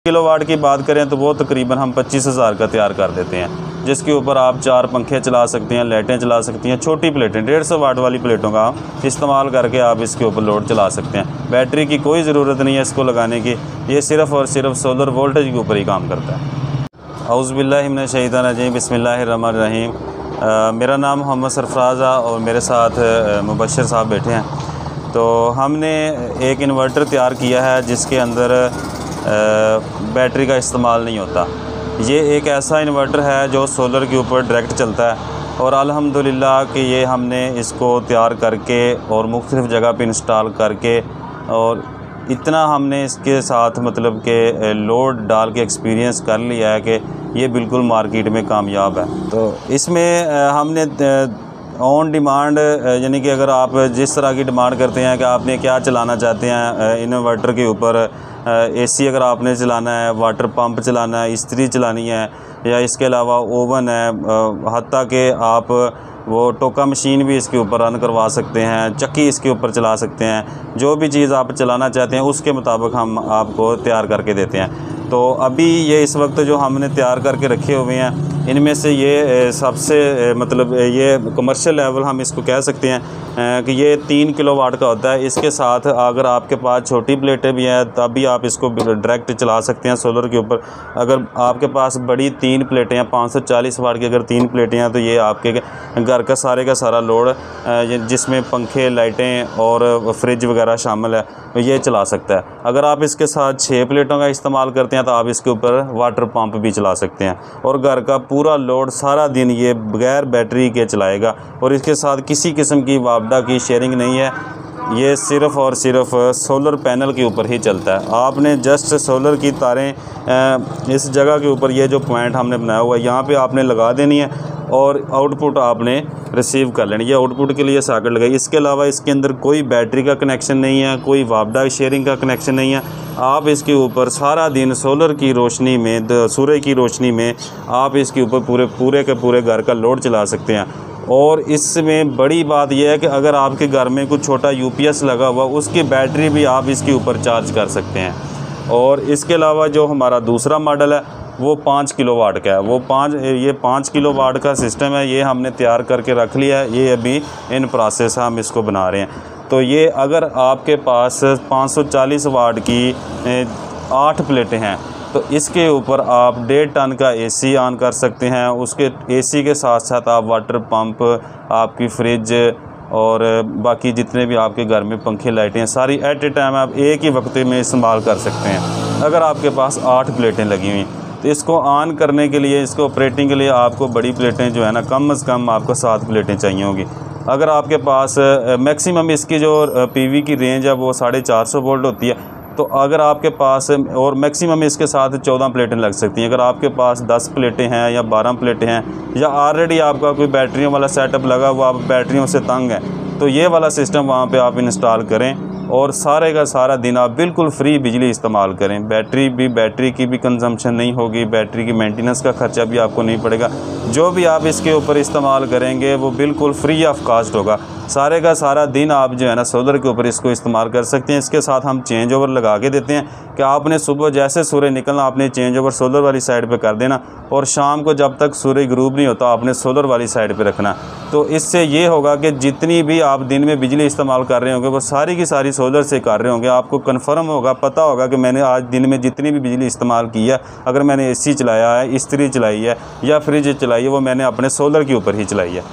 Kilowatt की बात करें तो वो तकरीबन हम 25,000 का तैयार कर देते हैं, जिसके ऊपर आप 4 पंखे चला सकते हैं, लाइटें चला सकती हैं। छोटी प्लेटें 150 वाट वाली प्लेटों का इस्तेमाल करके आप इसके ऊपर लोड चला सकते हैं। बैटरी की कोई ज़रूरत नहीं है इसको लगाने की, ये सिर्फ़ और सिर्फ सोलर वोल्टेज के ऊपर ही काम करता है। औज़ु बिल्लाहि मिनश शैतानिर रजीम, बिस्मिल्लाहिर रहमानिर रहीम। मेरा नाम मोहम्मद सरफराज़ है और मेरे साथ मुबश्शिर साहब बैठे हैं। तो हमने एक इन्वर्टर तैयार किया है जिसके अंदर बैटरी का इस्तेमाल नहीं होता। ये एक ऐसा इन्वर्टर है जो सोलर के ऊपर डायरेक्ट चलता है और अल्हम्दुलिल्लाह कि ये हमने इसको तैयार करके और मुख्तलिफ़ जगह पे इंस्टॉल करके और इतना हमने इसके साथ मतलब कि लोड डाल के एक्सपीरियंस कर लिया है कि ये बिल्कुल मार्केट में कामयाब है। तो इसमें हमने ऑन डिमांड यानी कि अगर आप जिस तरह की डिमांड करते हैं कि आपने क्या चलाना चाहते हैं इन्वर्टर के ऊपर, एसी अगर आपने चलाना है, वाटर पंप चलाना है, इस्त्री चलानी है या इसके अलावा ओवन है, हत्ता कि आप वो टोका मशीन भी इसके ऊपर रन करवा सकते हैं, चक्की इसके ऊपर चला सकते हैं। जो भी चीज़ आप चलाना चाहते हैं उसके मुताबिक हम आपको तैयार करके देते हैं। तो अभी ये इस वक्त जो हमने तैयार करके रखे हुए हैं इनमें से ये सबसे मतलब ये कमर्शियल लेवल हम इसको कह सकते हैं कि ये 3 किलोवाट का होता है। इसके साथ अगर आपके पास छोटी प्लेटें भी हैं तब भी आप इसको डायरेक्ट चला सकते हैं सोलर के ऊपर। अगर आपके पास बड़ी 3 प्लेटें हैं, 540 वाट की अगर 3 प्लेटें हैं, तो ये आपके घर का सारा लोड जिसमें पंखे, लाइटें और फ्रिज वगैरह शामिल है ये चला सकता है। अगर आप इसके साथ 6 प्लेटों का इस्तेमाल करते हैं तो आप इसके ऊपर वाटर पंप भी चला सकते हैं और घर का पूरा लोड सारा दिन ये बगैर बैटरी के चलाएगा और इसके साथ किसी किस्म की वापडा की शेयरिंग नहीं है। ये सिर्फ़ और सिर्फ सोलर पैनल के ऊपर ही चलता है। आपने जस्ट सोलर की तारें इस जगह के ऊपर ये जो पॉइंट हमने बनाया हुआ है यहाँ पे आपने लगा देनी है और आउटपुट आपने रिसीव कर लेनी है। ये आउटपुट के लिए सॉकेट लगाई। इसके अलावा इसके अंदर कोई बैटरी का कनेक्शन नहीं है, कोई वापडा शेयरिंग का कनेक्शन नहीं है। आप इसके ऊपर सारा दिन सोलर की रोशनी में, सूर्य की रोशनी में आप इसके ऊपर पूरे के पूरे घर का लोड चला सकते हैं। और इसमें बड़ी बात यह है कि अगर आपके घर में कुछ छोटा यूपीएस लगा हुआ उसकी बैटरी भी आप इसके ऊपर चार्ज कर सकते हैं। और इसके अलावा जो हमारा दूसरा मॉडल है वो 5 किलोवाट का है। ये 5 किलोवाट का सिस्टम है, ये हमने तैयार करके रख लिया है। ये अभी इन प्रोसेस हम इसको बना रहे हैं। तो ये अगर आपके पास 540 वाट की 8 प्लेटें हैं तो इसके ऊपर आप 1.5 टन का एसी ऑन कर सकते हैं। उसके एसी के साथ साथ आप वाटर पंप, आपकी फ्रिज और बाकी जितने भी आपके घर में पंखे, लाइटें सारी एट ए टाइम आप एक ही वक्त में इस्तेमाल कर सकते हैं। अगर आपके पास 8 प्लेटें लगी हुई तो इसको ऑन करने के लिए, इसको ऑपरेटिंग के लिए आपको बड़ी प्लेटें जो है ना कम से कम आपको 7 प्लेटें चाहिए होगी। अगर आपके पास मैक्सिमम इसकी जो पीवी की रेंज है वो 450 वोल्ट होती है, तो अगर आपके पास और मैक्सिमम इसके साथ 14 प्लेटें लग सकती हैं। अगर आपके पास 10 प्लेटें हैं या 12 प्लेटें हैं या ऑलरेडी आपका कोई बैटरियों वाला सेटअप लगा हुआ, आप बैटरियों से तंग हैं, तो ये वाला सिस्टम वहाँ पे आप इंस्टॉल करें और सारे का सारा दिन आप बिल्कुल फ्री बिजली इस्तेमाल करें। बैटरी की भी कंजम्पशन नहीं होगी, बैटरी की मेंटेनेंस का खर्चा भी आपको नहीं पड़ेगा। जो भी आप इसके ऊपर इस्तेमाल करेंगे वो बिल्कुल फ्री ऑफ कास्ट होगा। सारे का सारा दिन आप जो है ना सोलर के ऊपर इसको इस्तेमाल कर सकते हैं। इसके साथ हम चेंज ओवर लगा के देते हैं कि आपने सुबह जैसे सूर्य निकलना आपने चेंज ओवर सोलर वाली साइड पे कर देना और शाम को जब तक सूर्य ग्रूब नहीं होता आपने सोलर वाली साइड पे रखना। तो इससे ये होगा कि जितनी भी आप दिन में बिजली इस्तेमाल कर रहे होंगे वो सारी की सारी सोलर से कर रहे होंगे। आपको कन्फर्म होगा, पता होगा कि मैंने आज दिन में जितनी भी बिजली इस्तेमाल की है, अगर मैंने एसी चलाया है, इस्त्री चलाई है या फ्रिज चलाई है, वो मैंने अपने सोलर के ऊपर ही चलाई है।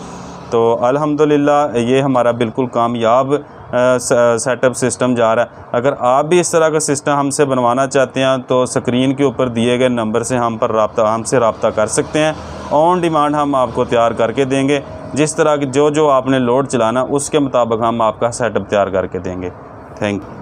तो अल्हम्दुलिल्लाह ये हमारा बिल्कुल कामयाब सेटअप सिस्टम जा रहा है। अगर आप भी इस तरह का सिस्टम हमसे बनवाना चाहते हैं तो स्क्रीन के ऊपर दिए गए नंबर से हमसे रब्ता कर सकते हैं। ऑन डिमांड हम आपको तैयार करके देंगे। जिस तरह की जो आपने लोड चलाना उसके मुताबिक हम आपका सेटअप तैयार करके देंगे। Thank you.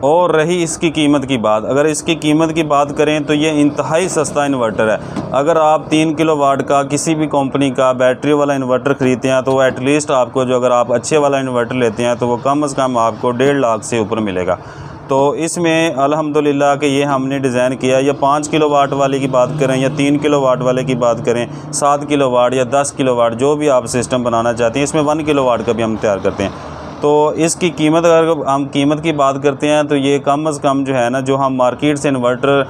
और रही इसकी कीमत की बात, अगर इसकी कीमत की बात करें तो ये इंतहाई सस्ता इन्वर्टर है। अगर आप 3 किलोवाट का किसी भी कंपनी का बैटरी वाला इन्वर्टर ख़रीदते हैं तो वो एटलीस्ट आपको, जो अगर आप अच्छे वाला इन्वर्टर लेते हैं तो वो कम से कम आपको 1.5 लाख से ऊपर मिलेगा। तो इसमें अल्हम्दुलिल्लाह कि ये हमने डिज़ाइन किया। या 5 किलोवाट वाले की बात करें या 3 किलोवाट वाले की बात करें, 7 किलोवाट या 10 किलोवाट जो भी आप सिस्टम बनाना चाहते हैं, इसमें 1 किलोवाट का भी हम तैयार करते हैं। तो इसकी कीमत, अगर हम कीमत की बात करते हैं तो ये कम से कम जो है ना, जो हम मार्केट से इन्वर्टर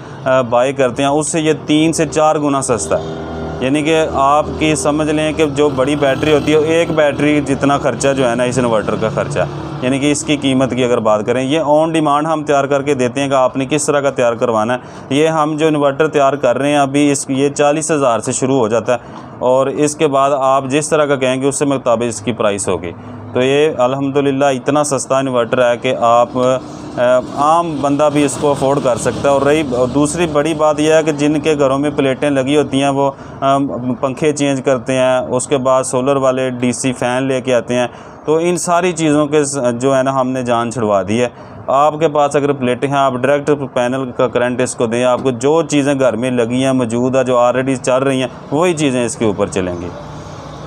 बाय करते हैं उससे ये 3 से 4 गुना सस्ता है। यानी कि आपकी समझ लें कि जो बड़ी बैटरी होती है, एक बैटरी जितना ख़र्चा जो है ना इस इन्वर्टर का ख़र्चा, यानी कि इसकी कीमत की अगर बात करें, ये ऑन डिमांड हम तैयार करके देते हैं कि आपने किस तरह का तैयार करवाना है। ये हम जो इन्वर्टर तैयार कर रहे हैं अभी ये 40,000 से शुरू हो जाता है और इसके बाद आप जिस तरह का कहेंगे उससे मुताबिक इसकी प्राइस होगी। तो ये अल्हम्दुलिल्लाह इतना सस्ता इन्वर्टर है कि आप आम बंदा भी इसको अफोर्ड कर सकता है। और दूसरी बड़ी बात यह है कि जिनके घरों में प्लेटें लगी होती हैं वो पंखे चेंज करते हैं, उसके बाद सोलर वाले डीसी फ़ैन लेके आते हैं, तो इन सारी चीज़ों के जो है ना हमने जान छुड़वा दी है। आपके पास अगर प्लेटें हैं, आप डायरेक्ट पैनल का करंट इसको दें, आपको जो चीज़ें घर में लगी हैं मौजूद है, जो ऑलरेडी चल रही हैं, वही चीज़ें इसके ऊपर चलेंगी।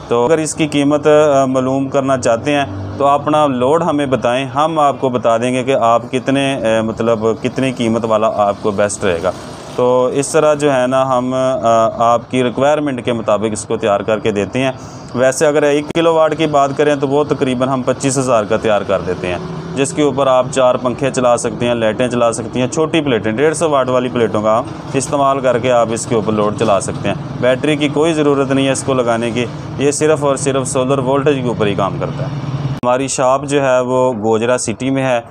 तो अगर इसकी कीमत मालूम करना चाहते हैं तो अपना लोड हमें बताएं, हम आपको बता देंगे कि आप कितनी कीमत वाला आपको बेस्ट रहेगा। तो इस तरह जो है ना हम आपकी रिक्वायरमेंट के मुताबिक इसको तैयार करके देते हैं। वैसे अगर 1 किलोवाट की बात करें तो वो तकरीबन हम 25,000 का तैयार कर देते हैं, जिसके ऊपर आप 4 पंखे चला सकते हैं, लाइटें चला सकती हैं, छोटी प्लेटें 150 वाट वाली प्लेटों का इस्तेमाल करके आप इसके ऊपर लोड चला सकते हैं। बैटरी की कोई ज़रूरत नहीं है इसको लगाने की, ये सिर्फ़ और सिर्फ सोलर वोल्टेज के ऊपर ही काम करता है। हमारी शॉप जो है वो गोजरा सिटी में है।